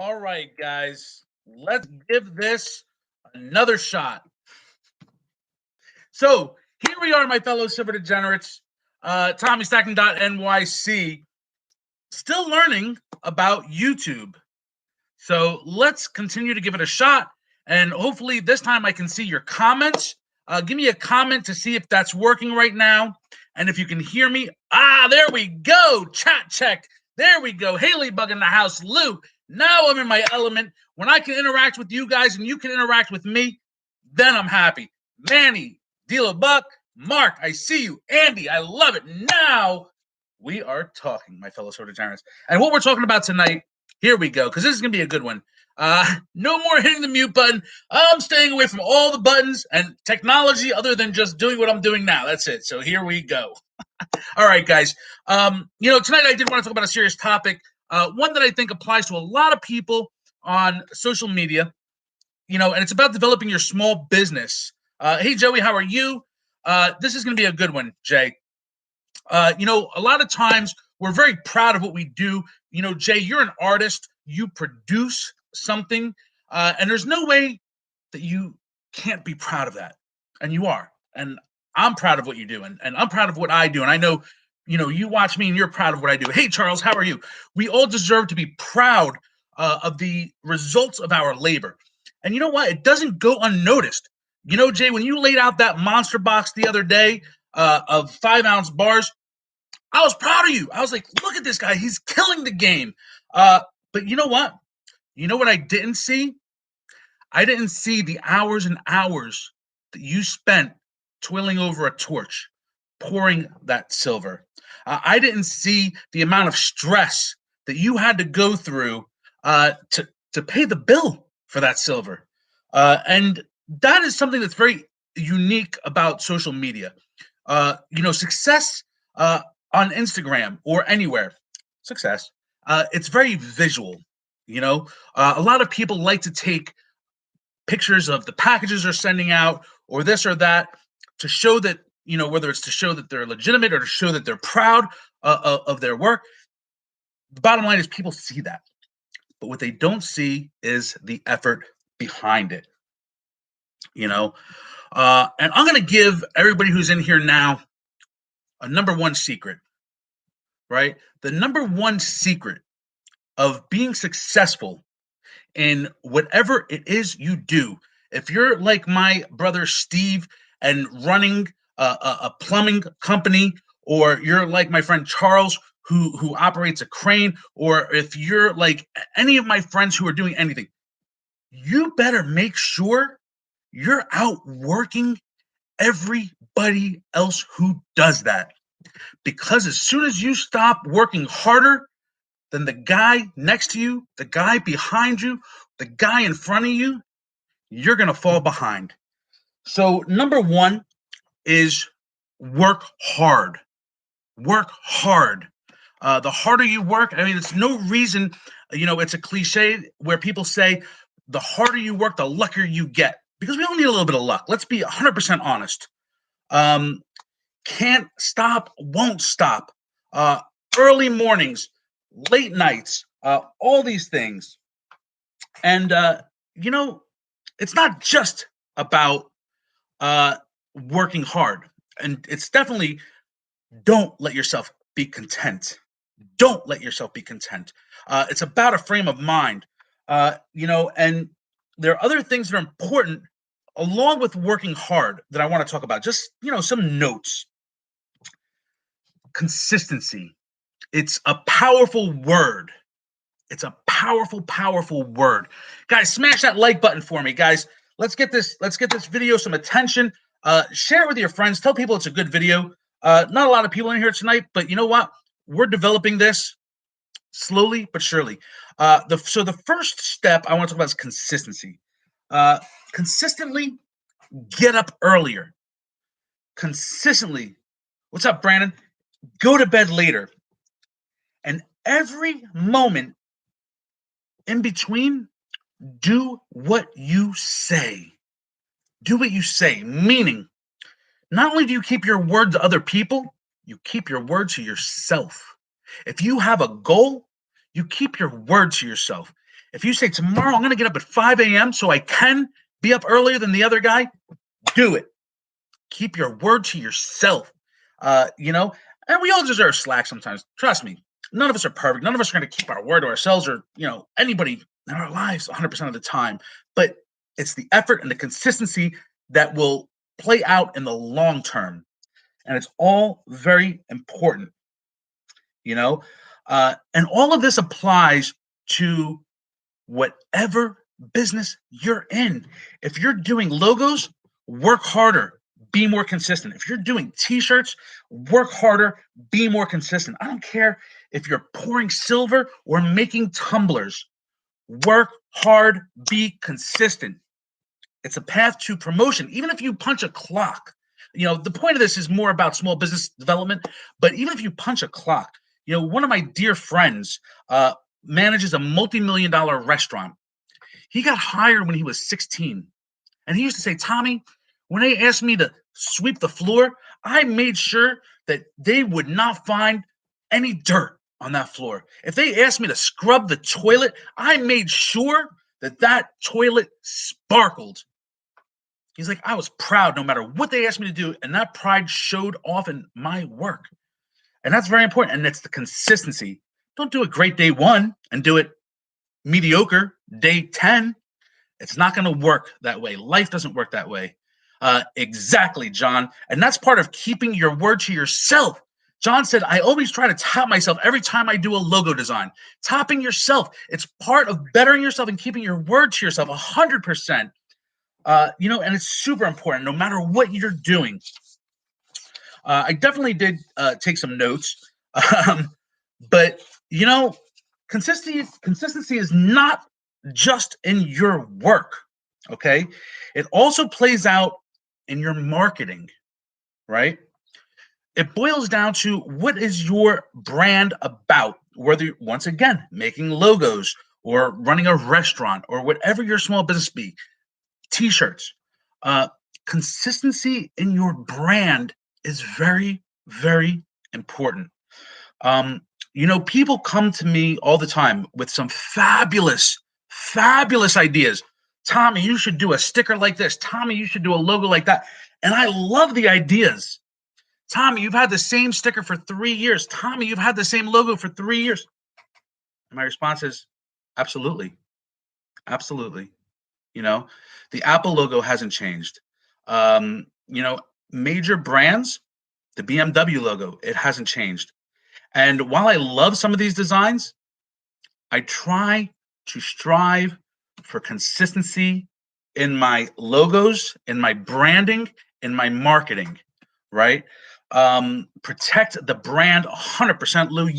All right, guys, let's give this another shot. So here we are, my fellow silver degenerates. Tommy stacking.nyc, still learning about YouTube. So let's continue to give it a shot. And hopefully this time I can see your comments. Give me a comment to see if that's working right now. And if you can hear me. There we go. Chat check. There we go. Haley Bug in the house. Lou. Now I'm in my element. When I can interact with you guys and you can interact with me, then I'm happy. Manny, Deal a Buck, Mark, I see you. Andy, I love it. Now we are talking, my fellow soda giants. And what we're talking about tonight, here we go, because this is going to be a good one. No more hitting the mute button. I'm staying away from all the buttons and technology other than just doing what I'm doing now. That's it. So here we go. All right, guys. Tonight I did want to talk about a serious topic, one that I think applies to a lot of people on social media, and it's about developing your small business. Hey, Joey, how are you? This is going to be a good one, Jay. A lot of times we're very proud of what we do. Jay, you're an artist. You produce something, and there's no way that you can't be proud of that. And you are. And I'm proud of what you do, and I'm proud of what I do. And I know, you watch me and you're proud of what I do. Hey, Charles, how are you? We all deserve to be proud of the results of our labor. And you know what? It doesn't go unnoticed. Jay, when you laid out that monster box the other day of 5-ounce bars, I was proud of you. I was like, look at this guy. He's killing the game. But you know what? You know what I didn't see? I didn't see the hours and hours that you spent toiling over a torch, pouring that silver. I didn't see the amount of stress that you had to go through to pay the bill for that silver. And that is something that's very unique about social media. Success on Instagram or anywhere, success, it's very visual. A lot of people like to take pictures of the packages they're sending out or this or that to show that, whether it's to show that they're legitimate or to show that they're proud of their work. The bottom line is people see that. But what they don't see is the effort behind it. And I'm going to give everybody who's in here now a number one secret, right? The number one secret of being successful in whatever it is you do. If you're like my brother Steve and running a plumbing company, or you're like my friend Charles who operates a crane, or if you're like any of my friends who are doing anything, you better make sure you're out working everybody else who does that. Because as soon as you stop working harder than the guy next to you, the guy behind you, the guy in front of you, you're going to fall behind. So number one is work hard. Work hard. The harder you work, it's no reason, it's a cliche where people say the harder you work, the luckier you get. Because we all need a little bit of luck. Let's be 100% honest. Can't stop, won't stop. Early mornings, late nights, all these things. And, it's not just about working hard. And it's definitely don't let yourself be content. Don't let yourself be content. It's about a frame of mind, and there are other things that are important along with working hard that I want to talk about. Just, some notes. Consistency. It's a powerful word. It's a powerful, powerful word. Guys, smash that like button for me, guys. Let's get this video some attention. Share it with your friends. Tell people it's a good video. Not a lot of people in here tonight, but you know what? We're developing this slowly but surely. So the first step I want to talk about is consistency. Consistently get up earlier. Consistently. What's up, Brandon? Go to bed later. And every moment in between, do what you say. Do what you say, meaning not only do you keep your word to other people, you keep your word to yourself. If you have a goal, you keep your word to yourself. If you say tomorrow I'm going to get up at 5 a.m. so I can be up earlier than the other guy, do it. Keep your word to yourself. And we all deserve slack sometimes. Trust me. None of us are perfect. None of us are going to keep our word to ourselves or, anybody in our lives 100% of the time. But it's the effort and the consistency that will play out in the long term. And it's all very important, you know? And all of this applies to whatever business you're in. If you're doing logos, work harder, be more consistent. If you're doing t-shirts, work harder, be more consistent. I don't care if you're pouring silver or making tumblers. Work hard, be consistent. It's a path to promotion. Even if you punch a clock, the point of this is more about small business development, but even if you punch a clock, one of my dear friends manages a multi-million dollar restaurant. He got hired when he was 16. And he used to say, Tommy, when they asked me to sweep the floor, I made sure that they would not find any dirt on that floor. If they asked me to scrub the toilet, I made sure that that toilet sparkled. He's like, I was proud no matter what they asked me to do. And that pride showed off in my work. And that's very important. And it's the consistency. Don't do it great day one and do it mediocre day 10. It's not going to work that way. Life doesn't work that way. Exactly, John. And that's part of keeping your word to yourself. John said, I always try to top myself every time I do a logo design. Topping yourself. It's part of bettering yourself and keeping your word to yourself 100%. And it's super important no matter what you're doing. I definitely did take some notes. But, consistency is not just in your work, okay? It also plays out in your marketing, right? It boils down to what is your brand about, whether, once again, making logos or running a restaurant or whatever your small business be, t-shirts. Consistency in your brand is very, very important. People come to me all the time with some fabulous ideas. Tommy, you should do a sticker like this. Tommy, you should do a logo like that. And I love the ideas. Tommy, you've had the same sticker for 3 years. Tommy, you've had the same logo for 3 years. And my response is absolutely. Absolutely. The Apple logo hasn't changed. Major brands, the BMW logo, it hasn't changed. And while I love some of these designs, I try to strive for consistency in my logos, in my branding, in my marketing, right? Protect the brand 100%, Lou.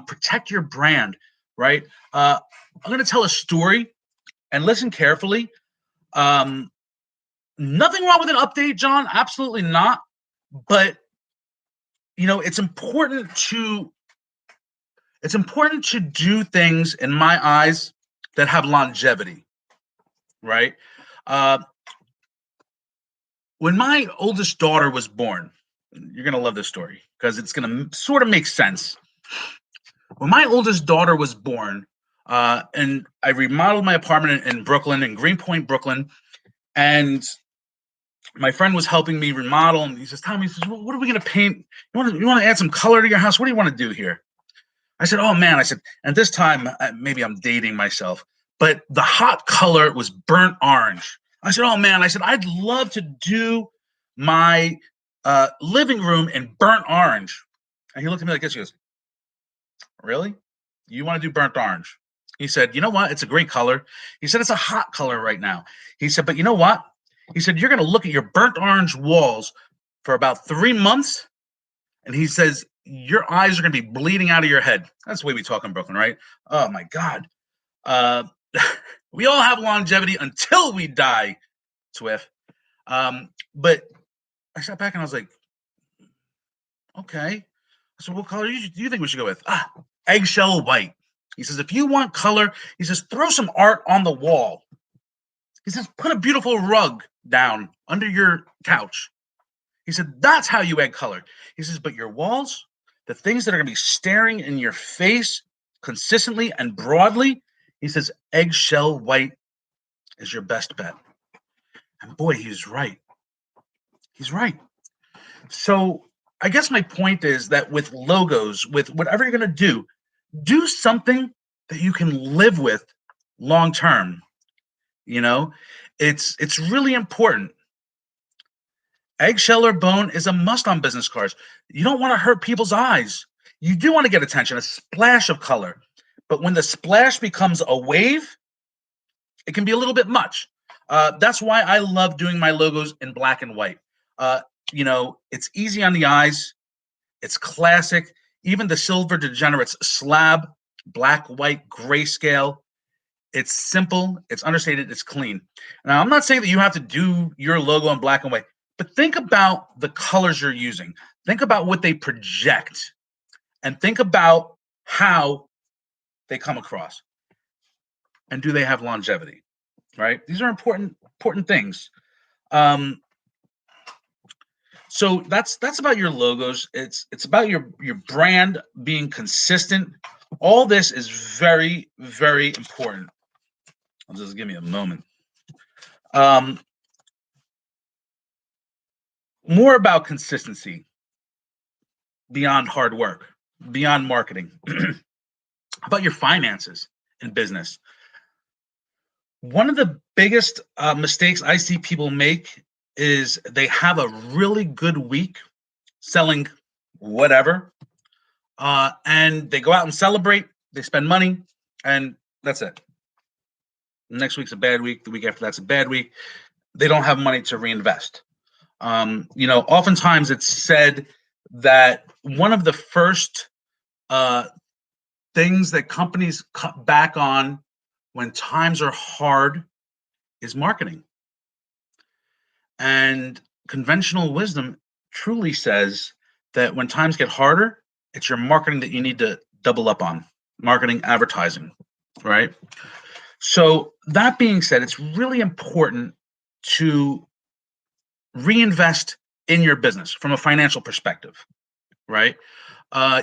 Protect your brand, right? I'm going to tell a story and listen carefully. Nothing wrong with an update, John. Absolutely not. But it's important to do things, in my eyes, that have longevity, right? When my oldest daughter was born, you're going to love this story because it's going to sort of make sense. When my oldest daughter was born, and I remodeled my apartment in Brooklyn, in Greenpoint, Brooklyn, and my friend was helping me remodel, and he says, Tommy, what are we going to paint? You want to add some color to your house? What do you want to do here? I said, oh, man. I said, and this time, maybe I'm dating myself, but the hot color was burnt orange. I said, oh, man. I said, I'd love to do my living room in burnt orange. And he looked at me like this. He goes, really? You want to do burnt orange? He said, you know what? It's a great color. He said, it's a hot color right now. He said, but you know what? He said, you're going to look at your burnt orange walls for about 3 months. And he says, your eyes are going to be bleeding out of your head. That's the way we talk in Brooklyn, right? Oh, my God. We all have longevity until we die, Swift. But I sat back and I was like, okay. I said, what color do you think we should go with? Eggshell white. He says, if you want color, he says, throw some art on the wall. He says, put a beautiful rug down under your couch. He said, that's how you add color. He says, but your walls, the things that are going to be staring in your face consistently and broadly, He says eggshell white is your best bet. And boy, he's right. He's right. So I guess my point is that with logos, with whatever you're going to do something that you can live with long term. You know, it's really important. Eggshell or bone is a must on business cards. You don't want to hurt people's eyes. You do want to get attention, a splash of color. But when the splash becomes a wave, it can be a little bit much. That's why I love doing my logos in black and white. Uh, it's easy on the eyes. It's classic. Even the Silver Degenerates slab, black, white, grayscale. It's simple, it's understated, it's clean. Now, I'm not saying that you have to do your logo in black and white, but think about the colors you're using. Think about what they project, and think about how they come across. And do they have longevity? Right? These are important things. So that's about your logos. It's about your brand being consistent. All this is very, very important. I'll just give me a moment. More about consistency beyond hard work, beyond marketing. About your finances in business. One of the biggest mistakes I see people make is they have a really good week selling whatever, and they go out and celebrate, they spend money, and that's it. Next week's a bad week, the week after that's a bad week. They don't have money to reinvest. Oftentimes it's said that one of the first things that companies cut back on when times are hard is marketing. And conventional wisdom truly says that when times get harder, it's your marketing that you need to double up on. Marketing, advertising, right? So that being said, it's really important to reinvest in your business from a financial perspective, right?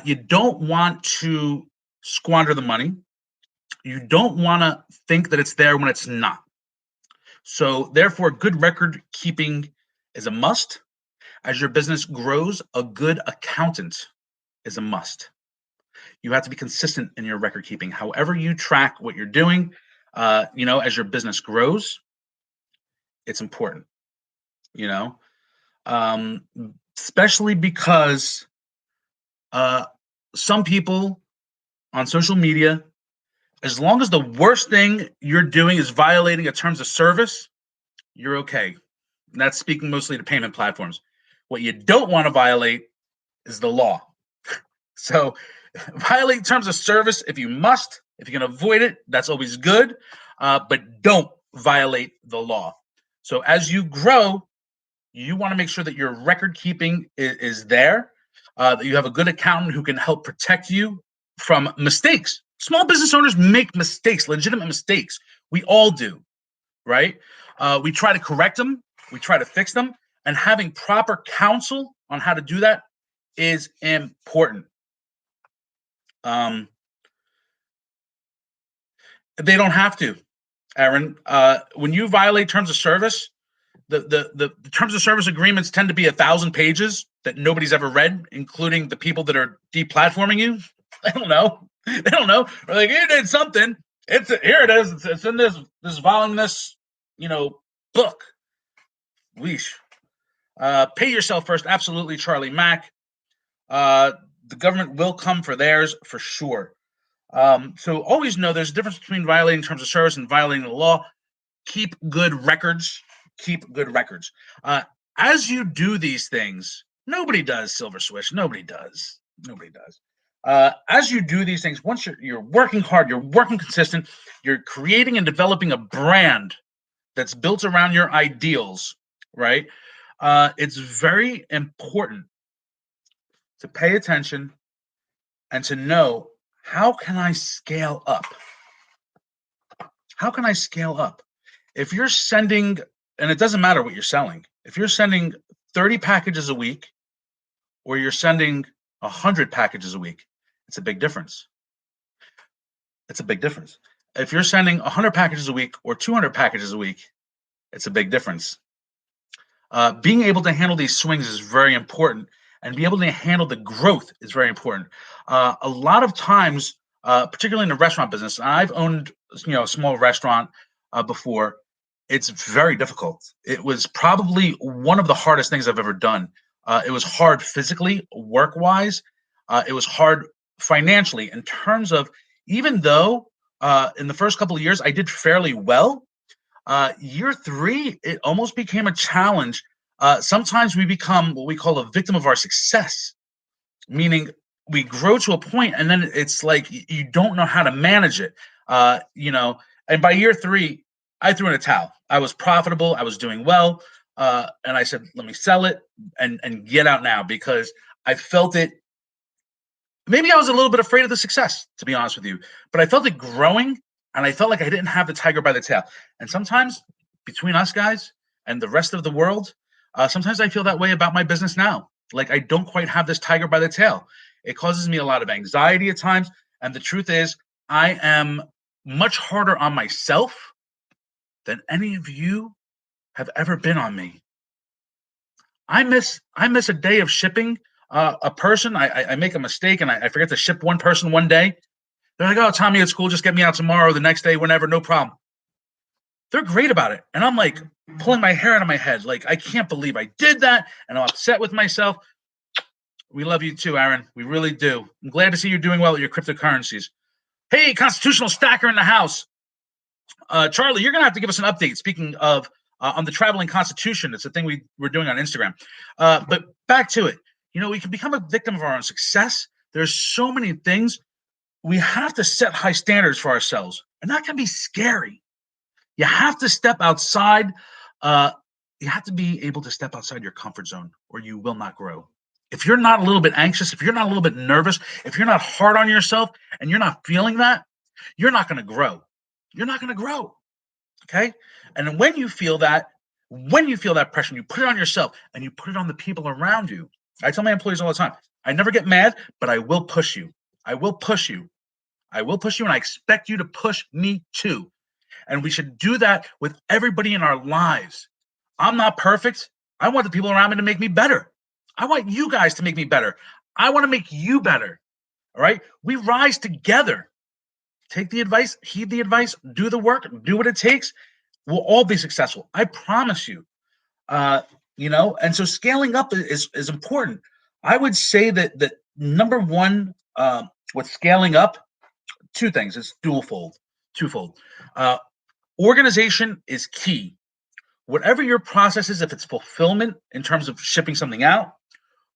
You don't want to squander the money. You don't want to think that it's there when it's not. So therefore, good record keeping is a must. As your business grows, a good accountant is a must. You have to be consistent in your record keeping. However you track what you're doing, as your business grows, it's important, especially because some people on social media, as long as the worst thing you're doing is violating a terms of service, you're okay. And that's speaking mostly to payment platforms. What you don't want to violate is the law. So violate terms of service if you must. If you can avoid it, that's always good. But don't violate the law. So as you grow, you want to make sure that your record keeping is there, that you have a good accountant who can help protect you from mistakes. Small business owners make mistakes, legitimate mistakes. We all do, right? We try to correct them. We try to fix them. And having proper counsel on how to do that is important. They don't have to, Aaron. When you violate terms of service, the terms of service agreements tend to be 1,000 pages that nobody's ever read, including the people that are deplatforming you. They don't know. They don't know. Or like, you did something. Here it is. It's in this voluminous, book. Weesh. Pay yourself first. Absolutely, Charlie Mack. The government will come for theirs for sure. So always know there's a difference between violating terms of service and violating the law. Keep good records. Keep good records. As you do these things, nobody does Silver Swish. Nobody does. Nobody does. As you do these things, once you're working hard, you're working consistent, you're creating and developing a brand that's built around your ideals, right? It's very important to pay attention and to know, how can I scale up? How can I scale up? If you're sending, and it doesn't matter what you're selling, if you're sending 30 packages a week or you're sending 100 packages a week, it's a big difference. It's a big difference. If you're sending 100 packages a week or 200 packages a week, it's a big difference. Being able to handle these swings is very important, and be able to handle the growth is very important. A lot of times, particularly in the restaurant business, I've owned a small restaurant before. It's very difficult. It was probably one of the hardest things I've ever done. It was hard physically, work wise. It was hard financially in terms of, even though in the first couple of years I did fairly well, year three, it almost became a challenge. Sometimes we become what we call a victim of our success, meaning we grow to a point and then it's like you don't know how to manage it. And by year three, I threw in a towel. I was profitable, I was doing well, and I said, let me sell it and get out now, because I felt it. Maybe I was a little bit afraid of the success, to be honest with you, but I felt it growing, and I felt like I didn't have the tiger by the tail. And sometimes, between us guys and the rest of the world, sometimes I feel that way about my business now. Like I don't quite have this tiger by the tail. It causes me a lot of anxiety at times. And the truth is, I am much harder on myself than any of you have ever been on me. I miss a day of shipping a person. I make a mistake and I forget to ship one person one day. They're like, "Oh, Tommy, it's cool. Just get me out tomorrow, the next day, whenever, no problem." They're great about it, and I'm like pulling my hair out of my head. Like, I can't believe I did that, and I'm upset with myself. We love you too, Aaron. We really do. I'm glad to see you're doing well with your cryptocurrencies. Hey, constitutional stacker in the house. Charlie, you're gonna have to give us an update. Speaking of on the traveling constitution, it's a thing we're doing on Instagram. But back to it. We can become a victim of our own success. There's so many things. We have to set high standards for ourselves, and that can be scary. You have to step outside. You have to be able to step outside your comfort zone, or you will not grow. If you're not a little bit anxious, if you're not a little bit nervous, if you're not hard on yourself and you're not feeling that, you're not going to grow. You're not going to grow. Okay. And when you feel that pressure, you put it on yourself and you put it on the people around you. I tell my employees all the time, I never get mad, but I will push you. I will push you. I will push you, and I expect you to push me too. And we should do that with everybody in our lives. I'm not perfect. I want the people around me to make me better. I want you guys to make me better. I want to make you better. All right. We rise together. Take the advice, heed the advice, do the work, do what it takes. We'll all be successful. I promise you. And so scaling up is important. I would say that number one, with scaling up, two things. It's twofold. Organization is key. Whatever your process is, if it's fulfillment in terms of shipping something out,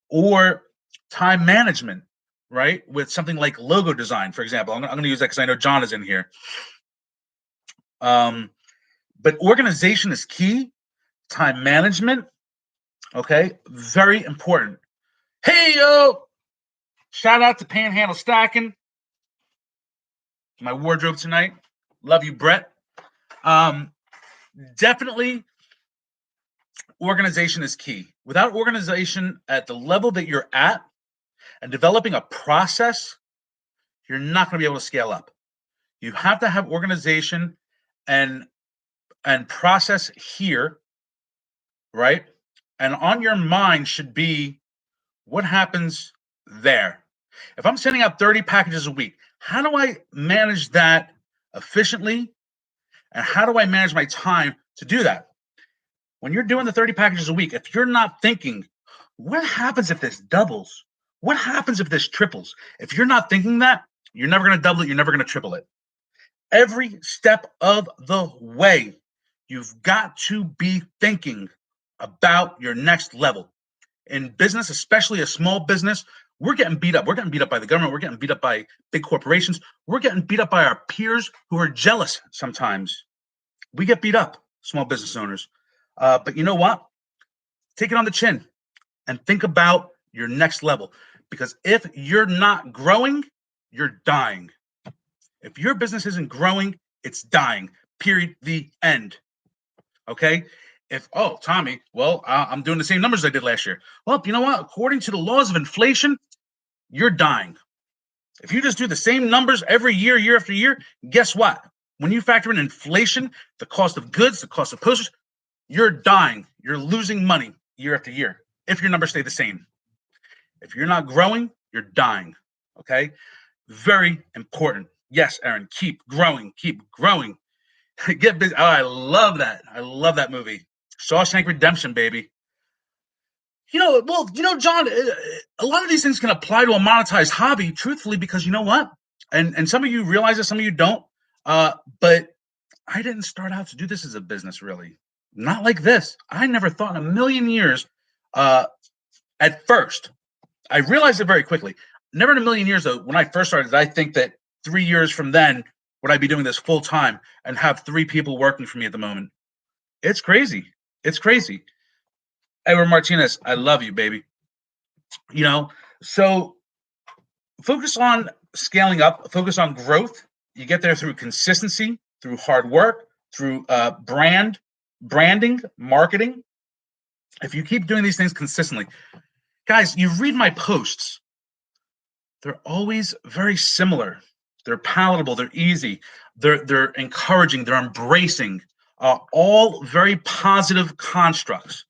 or time management, right? With something like logo design, for example. I'm going to use that because I know John is in here. But organization is key. Time management, okay, very important. Hey, yo! Shout out to Panhandle Stacking. My wardrobe tonight. Love you, Brett. Definitely, organization is key. Without organization at the level that you're at and developing a process, you're not going to be able to scale up. You have to have organization and process here, right? And on your mind should be what happens there. If I'm sending out 30 packages a week, how do I manage that efficiently? And how do I manage my time to do that? When you're doing the 30 packages a week, if you're not thinking, what happens if this doubles? What happens if this triples? If you're not thinking that, you're never going to double it. You're never going to triple it. Every step of the way, you've got to be thinking about your next level. In business, especially a small business, we're getting beat up. We're getting beat up by the government. We're getting beat up by big corporations. We're getting beat up by our peers who are jealous sometimes. We get beat up, small business owners. But you know what? Take it on the chin and think about your next level. Because if you're not growing, you're dying. If your business isn't growing, it's dying. Period. The end. Okay? Tommy, well, I'm doing the same numbers I did last year. Well, you know what? According to the laws of inflation, you're dying. If you just do the same numbers every year, year after year, guess what? When you factor in inflation, the cost of goods, the cost of postage, you're dying. You're losing money year after year if your numbers stay the same. If you're not growing, you're dying. Okay? Very important. Yes, Aaron, keep growing, keep growing. Get busy. Oh, I love that. I love that movie. Shawshank Redemption, baby. John, a lot of these things can apply to a monetized hobby, truthfully, because you know what? And some of you realize it, some of you don't. But I didn't start out to do this as a business, really. Not like this. I never thought in a million years, at first. I realized it very quickly. Never in a million years, though, when I first started, did I think that 3 years from then would I be doing this full time and have 3 people working for me at the moment. It's crazy. It's crazy. Edward Martinez, I love you, baby. So focus on scaling up, focus on growth. You get there through consistency, through hard work, through branding, marketing. If you keep doing these things consistently, guys, you read my posts. They're always very similar. They're palatable. They're easy. They're encouraging. They're embracing. All very positive constructs.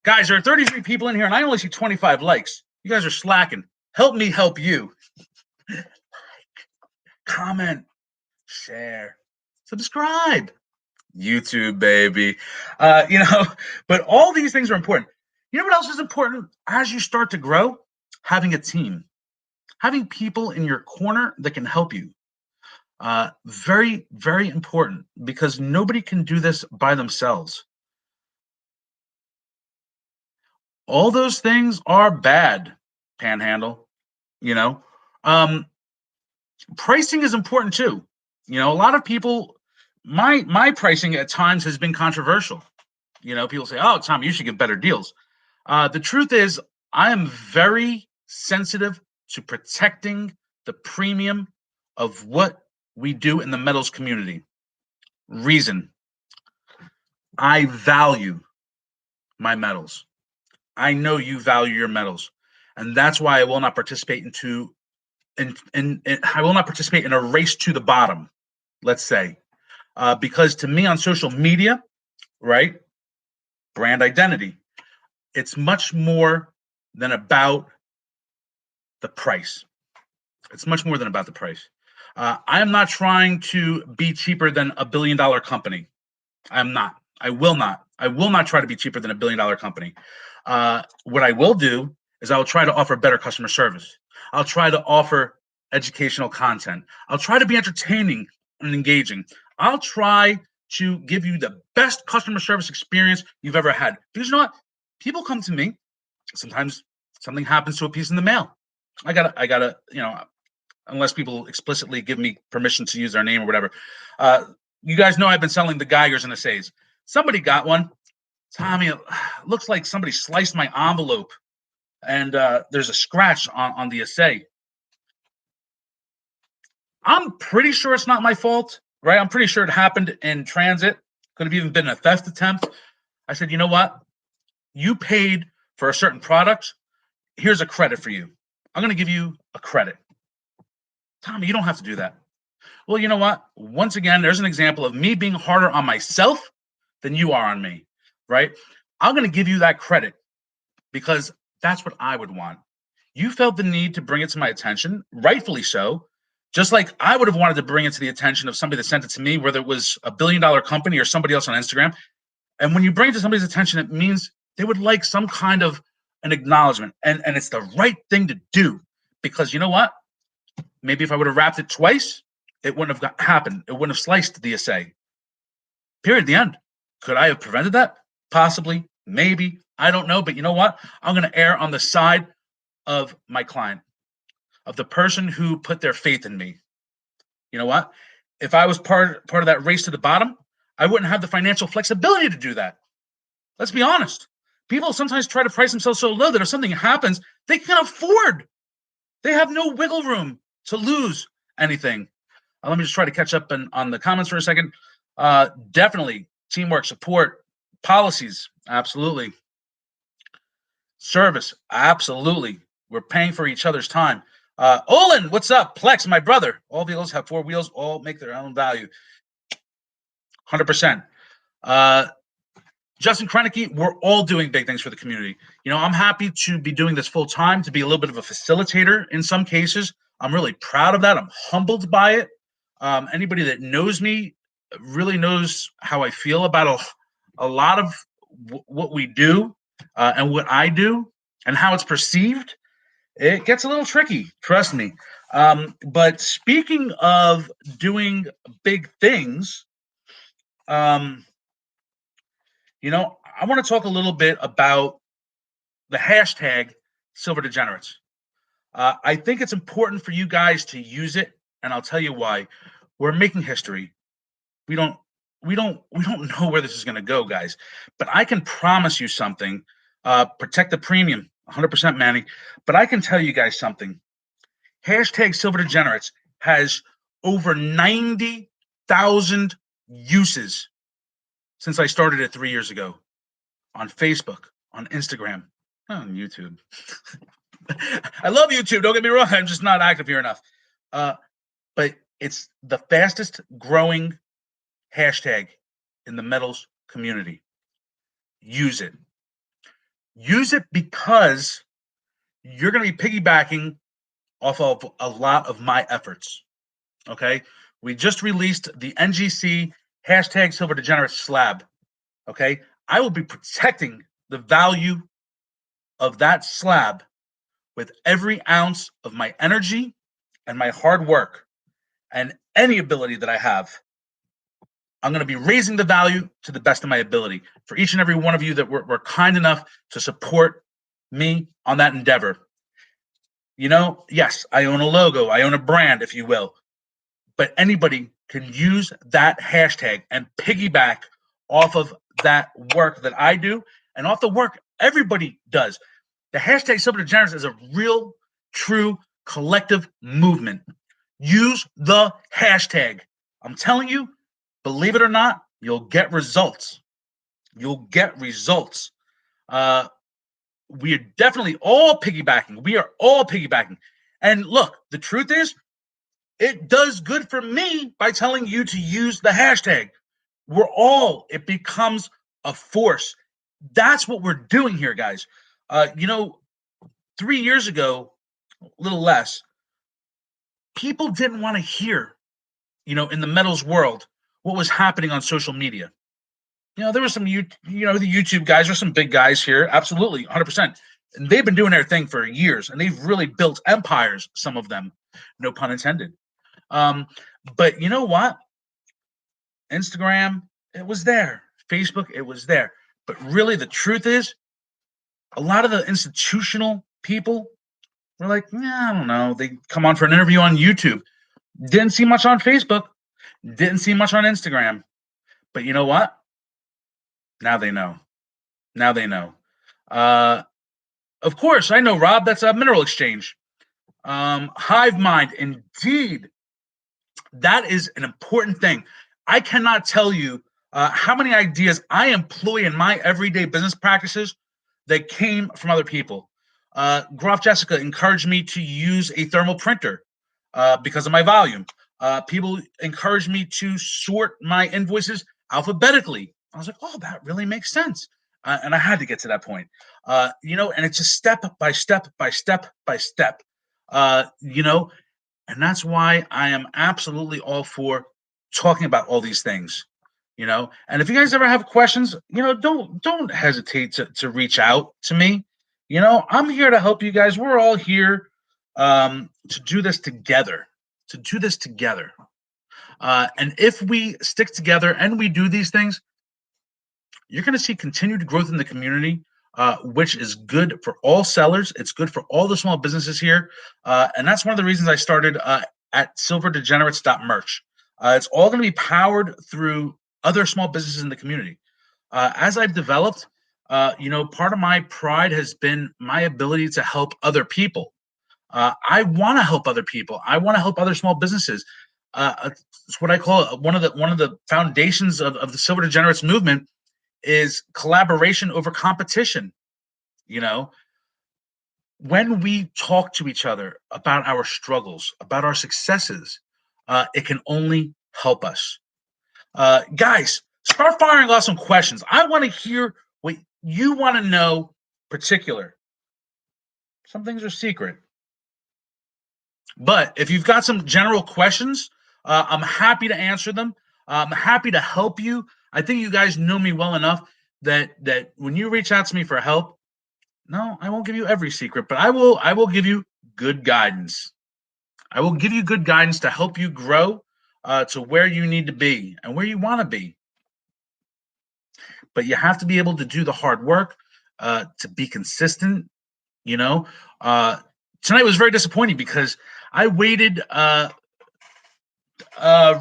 Guys, there are 33 people in here, and I only see 25 likes. You guys are slacking. Help me help you. Comment, share, subscribe. YouTube, baby. But all these things are important. You know what else is important? As you start to grow, having a team, having people in your corner that can help you. Very, very important, because nobody can do this by themselves. All those things are bad, Panhandle. Pricing is important too. A lot of people, my pricing at times has been controversial. People say, "Oh, Tom, you should get better deals." The truth is, I am very sensitive to protecting the premium of what we do in the metals community. Reason: I value my metals. I know you value your metals, and that's why I will not participate I will not participate in a race to the bottom. Let's say, because to me on social media, right, brand identity, it's much more than about the price. It's much more than about the price. I am not trying to be cheaper than $1 billion company. I am not. I will not. I will not try to be cheaper than $1 billion company. What I will do is I will try to offer better customer service. I'll try to offer educational content. I'll try to be entertaining and engaging. I'll try to give you the best customer service experience you've ever had. Because you know what? People come to me. Sometimes something happens to a piece in the mail. I gotta, unless people explicitly give me permission to use their name or whatever. You guys know I've been selling the Geigers and Assays. Somebody got one. Tommy, it looks like somebody sliced my envelope, and there's a scratch on the assay. I'm pretty sure it's not my fault, right? I'm pretty sure it happened in transit. Could have even been a theft attempt. I said, you know what? You paid for a certain product. Here's a credit for you. I'm going to give you a credit. Tommy, you don't have to do that. Well, you know what? Once again, there's an example of me being harder on myself than you are on me, right? I'm going to give you that credit because that's what I would want. You felt the need to bring it to my attention, rightfully so, just like I would have wanted to bring it to the attention of somebody that sent it to me, whether it was $1 billion company or somebody else on Instagram. And when you bring it to somebody's attention, it means they would like some kind of an acknowledgement. And it's the right thing to do, because you know what? Maybe if I would have wrapped it twice, it wouldn't have happened. It wouldn't have sliced the assay. Period. The end. Could I have prevented that? Possibly. Maybe. I don't know. But you know what? I'm going to err on the side of my client, of the person who put their faith in me. You know what? If I was part of that race to the bottom, I wouldn't have the financial flexibility to do that. Let's be honest. People sometimes try to price themselves so low that if something happens, they can't afford. They have no wiggle room to lose anything. Let me just try to catch up on the comments for a second. Definitely teamwork, support, policies, absolutely. Service, absolutely. We're paying for each other's time. Olin, what's up? Plex, my brother. All vehicles have 4 wheels, all make their own value. 100%. Uh, Justin Krennicke, we're all doing big things for the community. I'm happy to be doing this full time, to be a little bit of a facilitator in some cases. I'm really proud of that. I'm humbled by it. Anybody that knows me really knows how I feel about a lot of what we do and what I do and how it's perceived. It gets a little tricky, trust me. But speaking of doing big things, um, I want to talk a little bit about the hashtag Silver Degenerates. I think it's important for you guys to use it, and I'll tell you why. We're making history. We don't we don't know where this is going to go, guys. But I can promise you something. Protect the premium, 100%, Manny. But I can tell you guys something. Hashtag Silver Degenerates has over 90,000 uses since I started it 3 years ago on Facebook, on Instagram, on YouTube. I love YouTube. Don't get me wrong. I'm just not active here enough. But it's the fastest growing hashtag in the metals community. Use it. Use it because you're going to be piggybacking off of a lot of my efforts. Okay. We just released the NGC hashtag Silver Degenerate slab. Okay. I will be protecting the value of that slab with every ounce of my energy and my hard work and any ability that I have. I'm going to be raising the value to the best of my ability for each and every one of you that were kind enough to support me on that endeavor. Yes, I own a logo, I own a brand, if you will, but anybody can use that hashtag and piggyback off of that work that I do and off the work everybody does. The hashtag Silver Degenerates is a real, true collective movement. Use the hashtag. I'm telling you, believe it or not, you'll get results. You'll get results. We are definitely all piggybacking. We are all piggybacking. And look, the truth is, it does good for me by telling you to use the hashtag. It becomes a force. That's what we're doing here, guys. 3 years ago, a little less, people didn't want to hear, in the metals world, what was happening on social media. There was some, the YouTube guys are some big guys here. Absolutely, 100%. And they've been doing their thing for years, and they've really built empires, some of them, no pun intended. But you know what? Instagram, it was there. Facebook, it was there. But really, the truth is, a lot of the institutional people were like, I don't know. They come on for an interview on YouTube. Didn't see much on Facebook. Didn't see much on Instagram. But you know what? Now they know. Now they know. Of course, I know, Rob. That's a mineral exchange. Hive mind, indeed. That is an important thing. I cannot tell you how many ideas I employ in my everyday business practices that came from other people. Groff Jessica encouraged me to use a thermal printer because of my volume. People encouraged me to sort my invoices alphabetically. I was like, oh, that really makes sense. And I had to get to that point. And it's just step by step by step by step. And that's why I am absolutely all for talking about all these things. And if you guys ever have questions, don't hesitate to reach out to me. I'm here to help you guys. We're all here to do this together. And if we stick together and we do these things, you're going to see continued growth in the community, which is good for all sellers. It's good for all the small businesses here. And that's one of the reasons I started at silverdegenerates.merch. It's all going to be powered through other small businesses in the community. As I've developed, part of my pride has been my ability to help other people. I want to help other people. I want to help other small businesses. It's what I call one of the foundations of the Silver Degenerates movement is collaboration over competition. When we talk to each other about our struggles, about our successes, it can only help us. Guys, start firing off some questions. I want to hear what you want to know. Particular. Some things are secret. But if you've got some general questions, I'm happy to answer them. I'm happy to help you. I think you guys know me well enough that when you reach out to me for help, no, I won't give you every secret, but I will give you good guidance. I will give you good guidance to help you grow to where you need to be and where you want to be. But you have to be able to do the hard work to be consistent. You know, tonight was very disappointing because I waited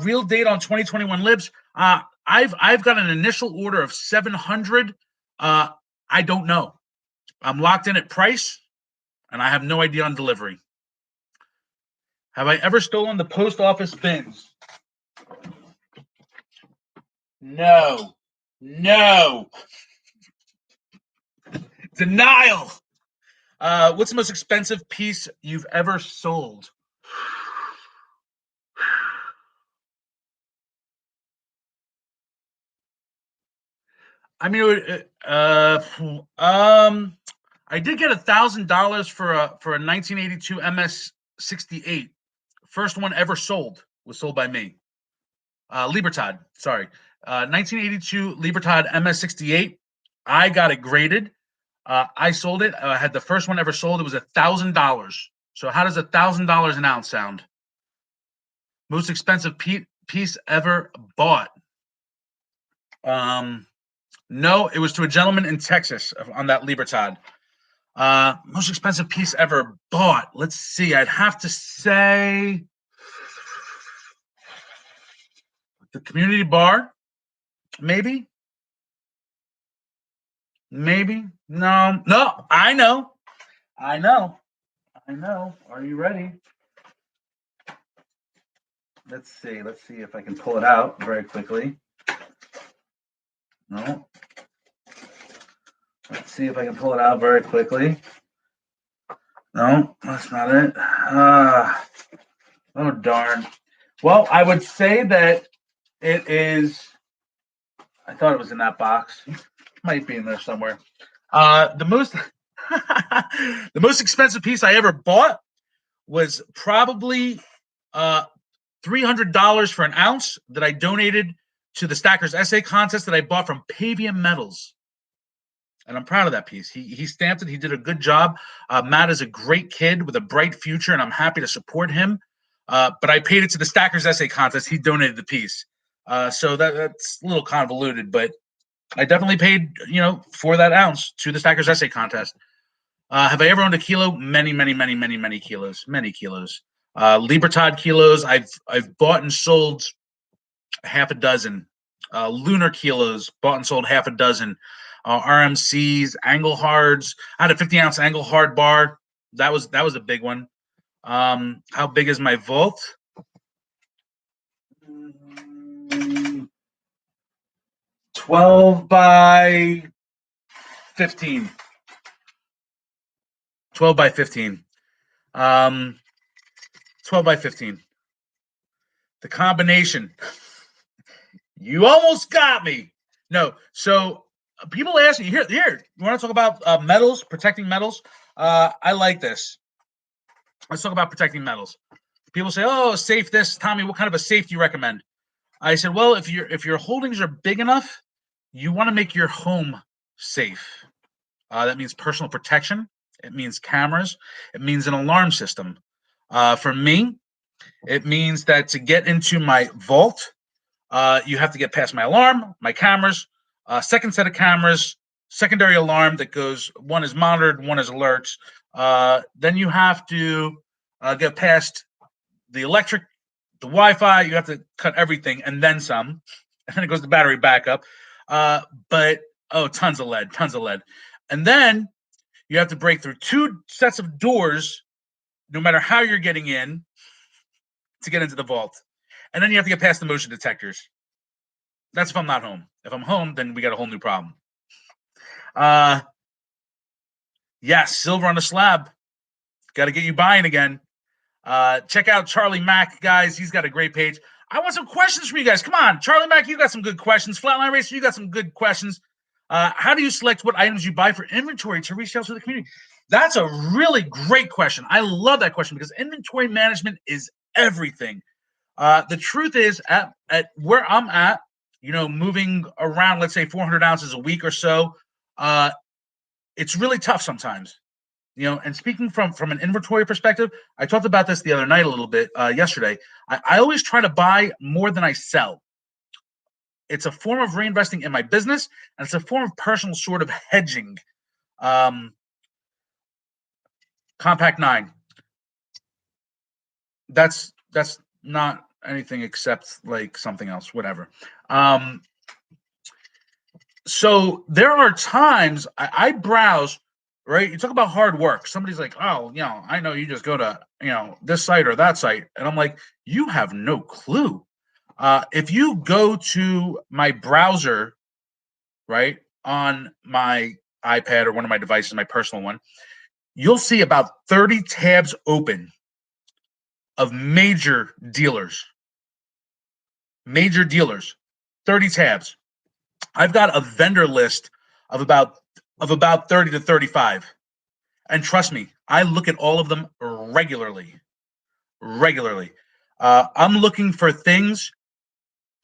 real date on 2021 libs. I've got an initial order of 700. I don't know. I'm locked in at price, and I have no idea on delivery. Have I ever stolen the post office bins? No. No. Denial. What's the most expensive piece you've ever sold? I mean, I did get $1,000 for a 1982 MS-68. First one ever sold was sold by me. Libertad, sorry, 1982 Libertad MS-68. I got it graded. I sold it. I had the first one ever sold. It was $1,000. So how does $1,000 an ounce sound? Most expensive piece ever bought. No, it was to a gentleman in Texas on that Libertad. Most expensive piece ever bought. Let's see. I'd have to say the community bar. Maybe. No. I know. Are you ready? Let's see if I can pull it out very quickly. No. Let's see if I can pull it out very quickly. No, that's not it. Oh, darn. Well, I would say that it is. I thought it was in that box. Might be in there somewhere. The most the most expensive piece I ever bought was probably $300 for an ounce that I donated to the Stackers Essay Contest that I bought from Pavium Metals. And I'm proud of that piece. He stamped it. He did a good job. Matt is a great kid with a bright future, and I'm happy to support him. But I paid it to the Stackers Essay Contest. He donated the piece. So that's a little convoluted, but I definitely paid, for that ounce to the Stackers Essay Contest. Have I ever owned a kilo? Many kilos. Many kilos. Libertad kilos. I've bought and sold half a dozen. Lunar kilos. Bought and sold half a dozen. RMCs, Anglehards. I had a 50-ounce Anglehard bar. That was a big one. How big is my vault? 12 by 15. 12 by 15. 12 by 15. The combination. You almost got me. No. So people ask me, here, you want to talk about metals, protecting metals? I like this. Let's talk about protecting metals. People say, oh, safe this. Tommy, what kind of a safe do you recommend? I said, well, if your holdings are big enough, you want to make your home safe. That means personal protection. It means cameras. It means an alarm system. For me, it means that to get into my vault, you have to get past my alarm, my cameras, second set of cameras, secondary alarm that goes, one is monitored, one is alerts. Then you have to get past the electric, the Wi-Fi. You have to cut everything and then some. And then it goes to battery backup. But tons of lead. And then you have to break through 2 sets of doors, no matter how you're getting in, to get into the vault. And then you have to get past the motion detectors. That's if I'm not home. If I'm home, then we got a whole new problem. Silver on the slab. Got to get you buying again. Check out Charlie Mack, guys. He's got a great page. I want some questions from you guys. Come on, Charlie Mack, you got some good questions. Flatline Racer, you got some good questions. How do you select what items you buy for inventory to resell to the community? That's a really great question. I love that question because inventory management is everything. The truth is, at where I'm at, moving around, let's say 400 ounces a week or so, it's really tough sometimes. And speaking from an inventory perspective, I talked about this the other night a little bit yesterday. I always try to buy more than I sell. It's a form of reinvesting in my business, and it's a form of personal sort of hedging. Compact 9. That's not anything except like something else, whatever. So there are times I browse, right? You talk about hard work. Somebody's like, oh, I know you just go to, this site or that site. And I'm like, you have no clue. If you go to my browser, right, on my iPad or one of my devices, my personal one, you'll see about 30 tabs open of major dealers. 30 tabs. I've got a vendor list of about 30 to 35. And trust me, I look at all of them regularly. I'm looking for things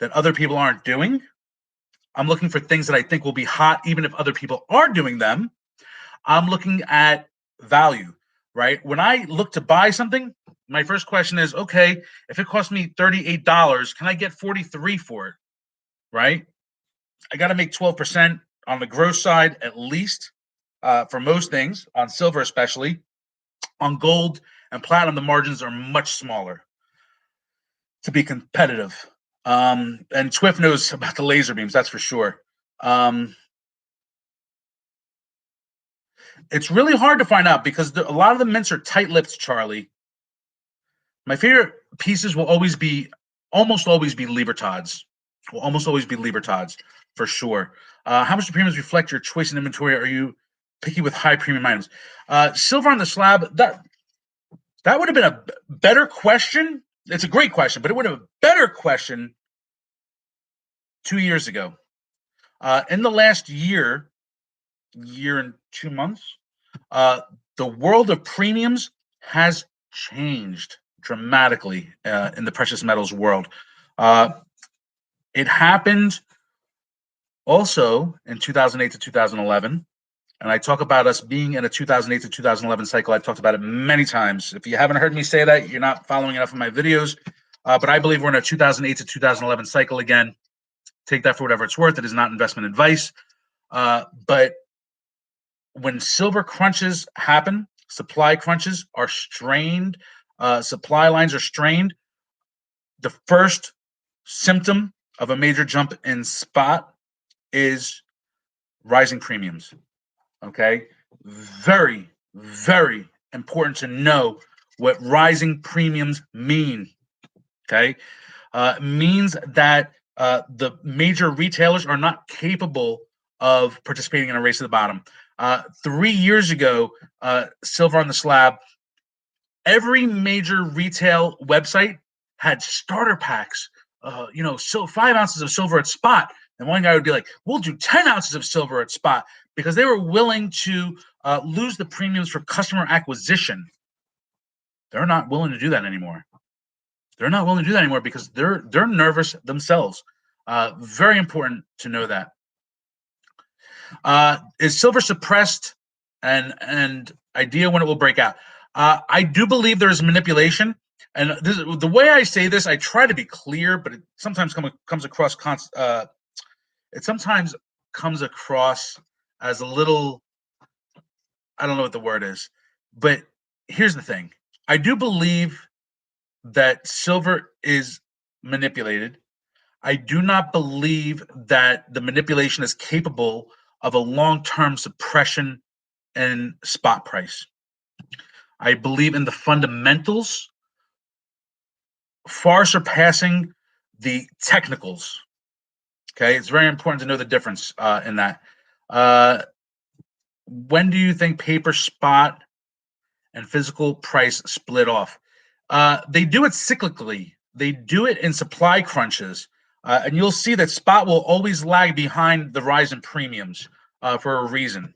that other people aren't doing. I'm looking for things that I think will be hot, even if other people are doing them. I'm looking at value, right? When I look to buy something, my first question is, okay, if it costs me $38, can I get 43 for it, right? I got to make 12% on the gross side at least for most things, on silver especially. On gold and platinum, the margins are much smaller to be competitive. And Twiff knows about the laser beams, that's for sure. It's really hard to find out because a lot of the mints are tight-lipped, Charlie. My favorite pieces will almost always be Libertads. For sure. How much do premiums reflect your choice in inventory? Are you picky with high premium items? Silver on the slab, that would have been a better question. It's a great question, but it would have been a better question 2 years ago. In the last year and 2 months, the world of premiums has changed dramatically in the precious metals world. It happened also in 2008 to 2011. And I talk about us being in a 2008 to 2011 cycle. I've talked about it many times. If you haven't heard me say that, you're not following enough of my videos. But I believe we're in a 2008 to 2011 cycle again. Take that for whatever it's worth. It is not investment advice. But when silver crunches happen, supply crunches are strained, supply lines are strained, the first symptom of a major jump in spot is rising premiums. Okay? Very, very important to know what rising premiums mean. Okay? It means that the major retailers are not capable of participating in a race to the bottom. 3 years ago, silver on the slab, every major retail website had starter packs. So 5 ounces of silver at spot. And one guy would be like, we'll do 10 ounces of silver at spot, because they were willing to lose the premiums for customer acquisition. They're not willing to do that anymore. Because they're nervous themselves. Very important to know that. Is silver suppressed, and idea when it will break out? I do believe there is manipulation, and the way I say this, I try to be clear, but it sometimes comes across as a little, I don't know what the word is, but here's the thing. I do believe that silver is manipulated. I do not believe that the manipulation is capable of a long-term suppression in spot price. I believe in the fundamentals far surpassing the technicals. Okay, it's very important to know the difference in that. When do you think paper spot and physical price split off? They do it cyclically. They do it in supply crunches. And you'll see that spot will always lag behind the rise in premiums for a reason.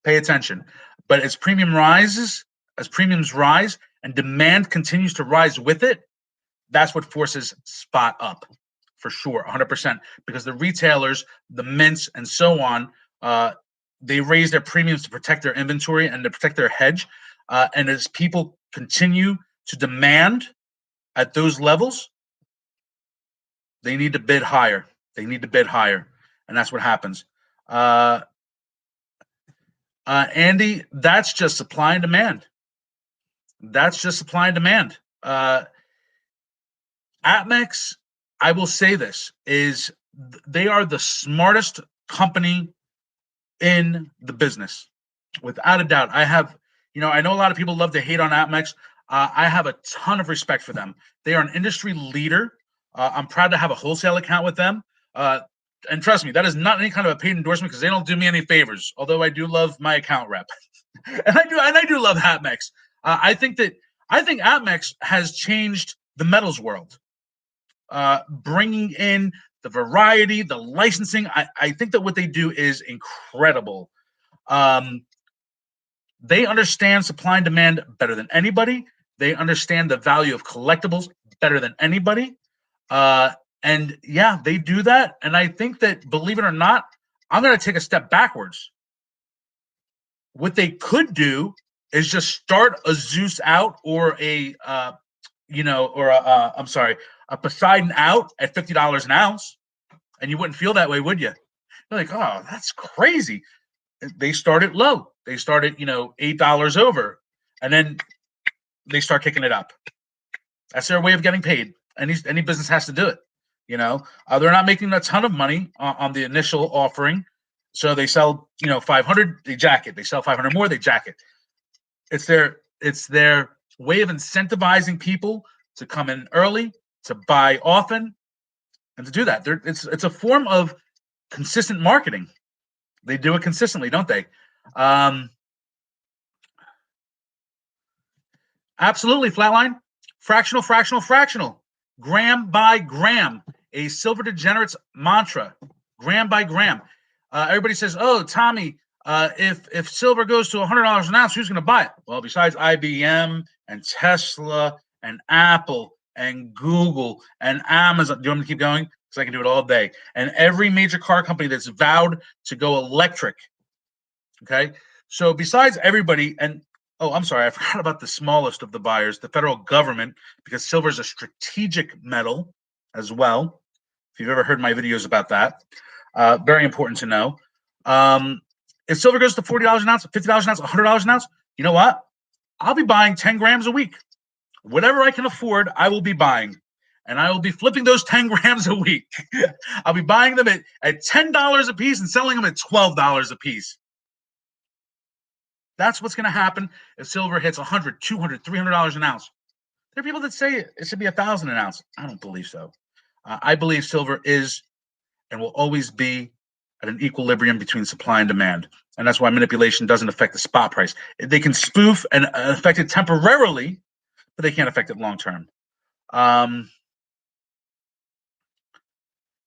Pay attention. But as premiums rise and demand continues to rise with it, that's what forces spot up for sure, 100%. Because the retailers, the mints, and so on, they raise their premiums to protect their inventory and to protect their hedge. And as people continue to demand at those levels, they need to bid higher. And that's what happens. Andy, that's just supply and demand. APMEX, I will say this, is they are the smartest company in the business, without a doubt. I know a lot of people love to hate on APMEX. I have a ton of respect for them. They are an industry leader. I'm proud to have a wholesale account with them. And trust me, that is not any kind of a paid endorsement because they don't do me any favors. Although I do love my account rep, and I do love APMEX. I think APMEX has changed the metals world, bringing in the variety, the licensing. I think that what they do is incredible. They understand supply and demand better than anybody. They understand the value of collectibles better than anybody. And yeah, they do that. And I think that, believe it or not, I'm going to take a step backwards. What they could do is just start a Zeus out or a Poseidon out at $50 an ounce, and you wouldn't feel that way, would you? You're like, oh, that's crazy. They started low. They started, $8 over, and then they start kicking it up. That's their way of getting paid. Any business has to do it. They're not making a ton of money on the initial offering, so they sell 500, they jack it. They sell 500 more, they jack it. It's their way of incentivizing people to come in early, to buy often, and to do that. It's a form of consistent marketing. They do it consistently, don't they? Absolutely, Flatline. Fractional. Gram by gram. A silver degenerate's mantra. Gram by gram. Everybody says, oh, Tommy, if silver goes to $100 an ounce, who's going to buy it? Well, besides IBM and Tesla and Apple and Google and Amazon. Do you want me to keep going? Because I can do it all day. And every major car company that's vowed to go electric. Okay? So besides everybody, and oh, I'm sorry, I forgot about the smallest of the buyers, the federal government, because silver is a strategic metal as well. If you've ever heard my videos about that, very important to know. If silver goes to $40 an ounce, $50 an ounce, $100 an ounce, you know what? I'll be buying 10 grams a week. Whatever I can afford, I will be buying. And I will be flipping those 10 grams a week. I'll be buying them at $10 a piece and selling them at $12 a piece. That's what's going to happen if silver hits $100, $200, $300 an ounce. There are people that say it should be $1,000 an ounce. I don't believe so. I believe silver is and will always be at an equilibrium between supply and demand. And that's why manipulation doesn't affect the spot price. They can spoof and affect it temporarily, but they can't affect it long term.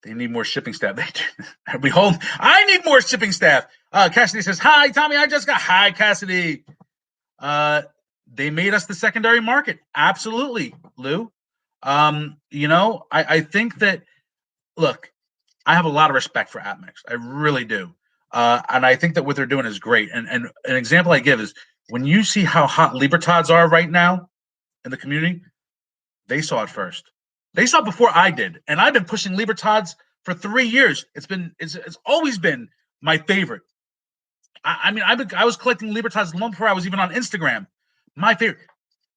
They need more shipping staff. I need more shipping staff. Cassidy says, hi, Tommy, hi, Cassidy. They made us the secondary market. Absolutely, Lou. I think that, look, I have a lot of respect for APMEX. I really do. And I think that what they're doing is great. And an example I give is when you see how hot Libertads are right now in the community, they saw it first. They saw it before I did. And I've been pushing Libertads for 3 years. It's always been my favorite. I was collecting Libertads long before I was even on Instagram. My favorite.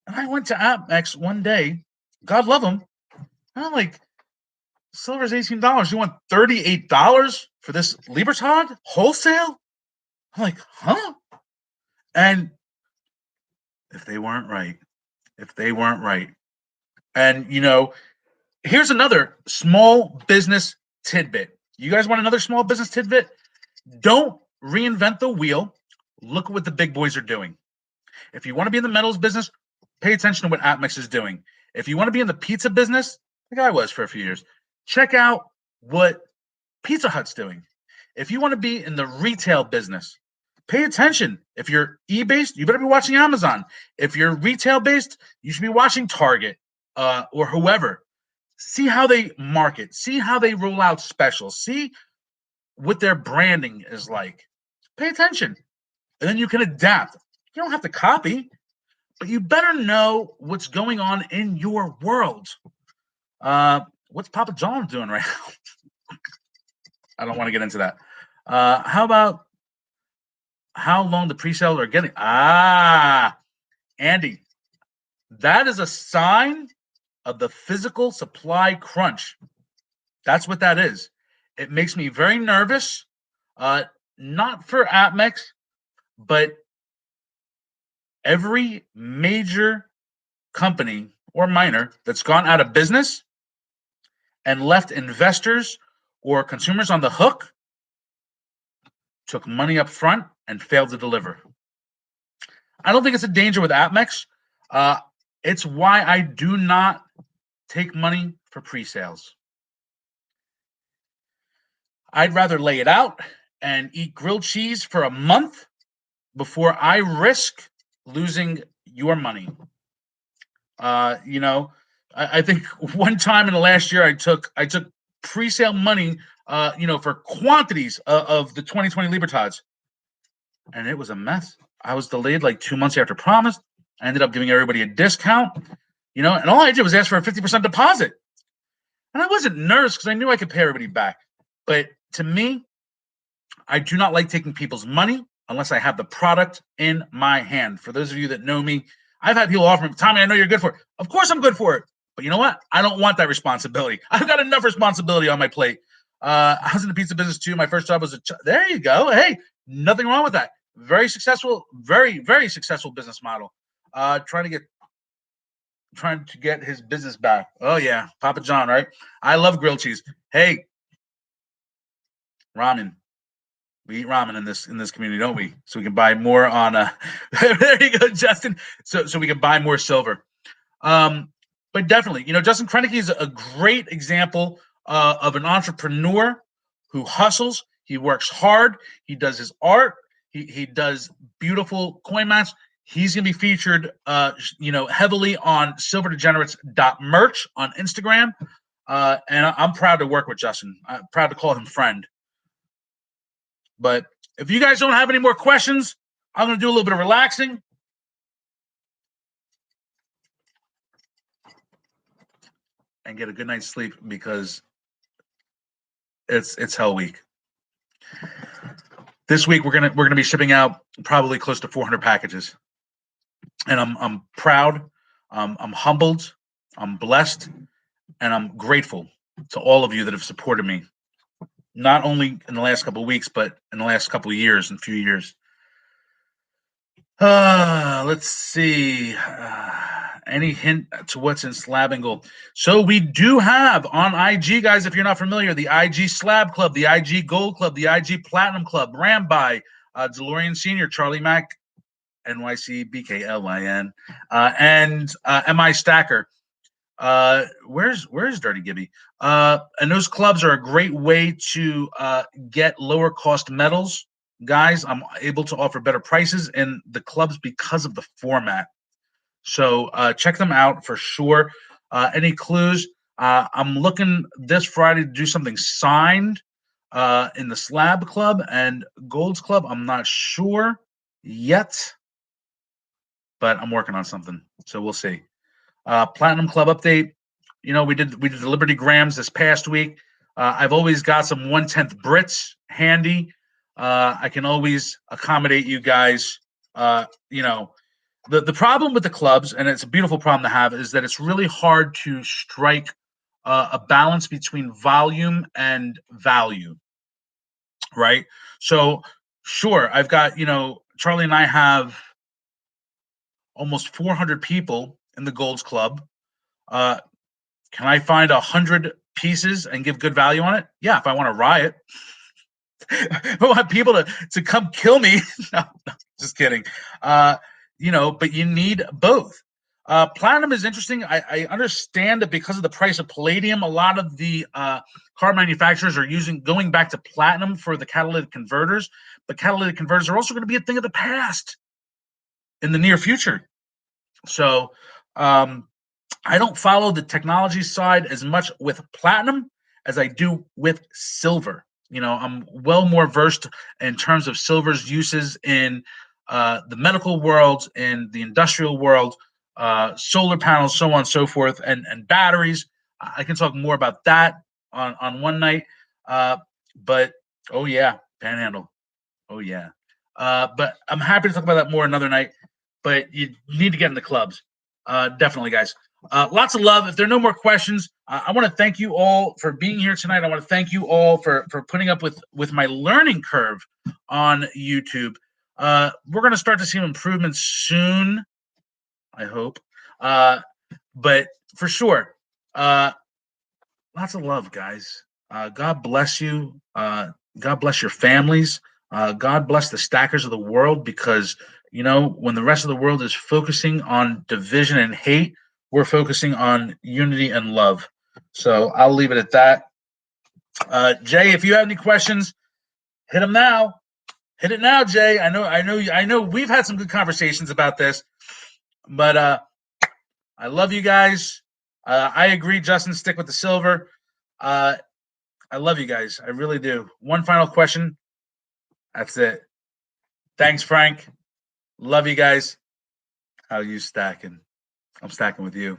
And I went to APMEX one day. God love them. And I'm like, silver's $18. You want $38 for this Libertad wholesale? I'm like, huh? And if they weren't right. And, here's another small business tidbit. You guys want another small business tidbit? Don't reinvent the wheel. Look at what the big boys are doing. If you want to be in the metals business, pay attention to what AppMix is doing. If you want to be in the pizza business, like I was for a few years, check out what Pizza Hut's doing. If you want to be in the retail business, pay attention. If you're e-based, you better be watching Amazon. If you're retail-based, you should be watching Target or whoever. See how they market. See how they roll out specials. See what their branding is like. Pay attention. And then you can adapt. You don't have to copy, but you better know what's going on in your world. What's Papa John doing right now? I don't want to get into that. How about how long the pre-sales are getting? Andy, that is a sign of the physical supply crunch. That's what that is. It makes me very nervous, not for AppMix, but every major company or minor that's gone out of business and left investors or consumers on the hook took money up front and failed to deliver. I don't think it's a danger with AppMix. It's why I do not take money for pre-sales. I'd rather lay it out and eat grilled cheese for a month before I risk losing your money. I think one time in the last year I took pre-sale money, for quantities of the 2020 Libertads, and it was a mess. I was delayed like 2 months after promised. I ended up giving everybody a discount, and all I did was ask for a 50% deposit. And I wasn't nervous because I knew I could pay everybody back. But to me, I do not like taking people's money unless I have the product in my hand. For those of you that know me, I've had people offer me, Tommy, I know you're good for it. Of course I'm good for it. But you know what? I don't want that responsibility. I've got enough responsibility on my plate. I was in the pizza business too. My first job was there you go. Hey, nothing wrong with that. Very successful, very, very successful business model. Trying to get his business back. Oh yeah, Papa John, right? I love grilled cheese. Hey, ramen. We eat ramen in this community, don't we? So we can buy more on. There you go, Justin. So we can buy more silver. But definitely, Justin Krenneke is a great example of an entrepreneur who hustles. He works hard. He does his art. He does beautiful coin mats. He's going to be featured, heavily on silverdegenerates.merch on Instagram. And I'm proud to work with Justin. I'm proud to call him friend. But if you guys don't have any more questions, I'm going to do a little bit of relaxing. And get a good night's sleep because it's hell week. This week we're gonna be shipping out probably close to 400 packages, and I'm proud, I'm humbled, I'm blessed, and I'm grateful to all of you that have supported me, not only in the last couple of weeks, but in the last couple of years and few years. Let's see. Any hint to what's in Slab and Gold? So we do have on IG, guys, if you're not familiar, the IG Slab Club, the IG Gold Club, the IG Platinum Club, ran by DeLorean Senior, Charlie Mack, NYC, BKLIN, and MI Stacker. Where's Dirty Gibby? And those clubs are a great way to get lower cost metals. Guys, I'm able to offer better prices in the clubs because of the format. So check them out for sure. Any clues? I'm looking this Friday to do something signed in the Slab Club and Gold's Club. I'm not sure yet, but I'm working on something. So we'll see. Platinum Club update. We did the Liberty Grams this past week. I've always got some 1/10 Brits handy. I can always accommodate you guys. The problem with the clubs, and it's a beautiful problem to have, is that it's really hard to strike a balance between volume and value, right? So, sure, I've got, Charlie and I have almost 400 people in the Golds Club. Can I find 100 pieces and give good value on it? Yeah, if I want to riot. If I want people to come kill me. No, just kidding. But you need both. Platinum is interesting. I understand that because of the price of palladium, a lot of the car manufacturers are going back to platinum for the catalytic converters. But catalytic converters are also going to be a thing of the past in the near future. So I don't follow the technology side as much with platinum as I do with silver. I'm well more versed in terms of silver's uses in the medical world, in the industrial world, solar panels, so on and so forth, and batteries. I can talk more about that on one night. But oh yeah, Panhandle. Oh yeah. But I'm happy to talk about that more another night. But you need to get in the clubs. Definitely, guys. Lots of love. If there are no more questions, I want to thank you all for being here tonight. I want to thank you all for putting up with my learning curve on YouTube. We're going to start to see improvements soon, I hope. But for sure, lots of love, guys. God bless you. God bless your families. God bless the stackers of the world, because when the rest of the world is focusing on division and hate, we're focusing on unity and love. So I'll leave it at that. Jay, if you have any questions, hit them now. Hit it now, Jay. I know. We've had some good conversations about this, but I love you guys. I agree, Justin. Stick with the silver. I love you guys. I really do. One final question. That's it. Thanks, Frank. Love you guys. How you stacking? I'm stacking with you.